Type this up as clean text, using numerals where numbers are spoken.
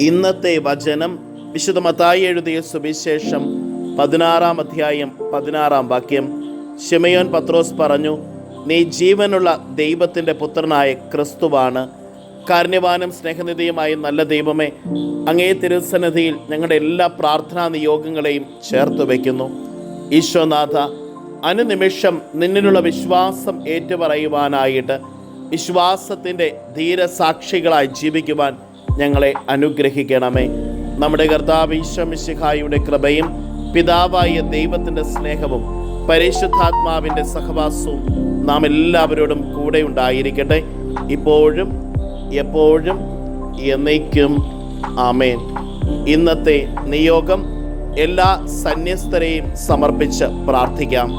ഇന്നത്തെ വചനം വിശുദ്ധ മത്തായി എഴുതിയ സുവിശേഷം 16-ാം അധ്യായം 16-ാം വാക്യം. ശിമയോൻ പത്രോസ് പറഞ്ഞു, നീ ജീവനുള്ള ദൈവത്തിൻ്റെ പുത്രനായ ക്രിസ്തുവാണ്. കാരുണ്യവാനും സ്നേഹനിധിയുമായ നല്ല ദൈവമേ, അങ്ങേ തിരുസന്നിധിയിൽ ഞങ്ങളുടെ എല്ലാ പ്രാർത്ഥനാ നിയോഗങ്ങളെയും ചേർത്ത് വയ്ക്കുന്നു. ഈശോനാഥ, അനുനിമിഷം നിന്നിലുള്ള വിശ്വാസം ഏറ്റുപറയുവാനായിട്ട് വിശ്വാസത്തിൻ്റെ ധീരസാക്ഷികളായി ജീവിക്കുവാൻ ഞങ്ങളെ അനുഗ്രഹിക്കണമേ. നമ്മുടെ കർത്താവ് ഈശോ മിശിഹായുടെ കൃപയും പിതാവായ ദൈവത്തിൻ്റെ സ്നേഹവും പരിശുദ്ധാത്മാവിൻ്റെ സഹവാസവും നാം എല്ലാവരോടും കൂടെ ഉണ്ടായിരിക്കട്ടെ, ഇപ്പോഴും എപ്പോഴും എന്നേക്കും. ആമേൻ. ഇന്നത്തെ നിയോഗം എല്ലാ സന്യസ്തരെയും സമർപ്പിച്ച് പ്രാർത്ഥിക്കാം.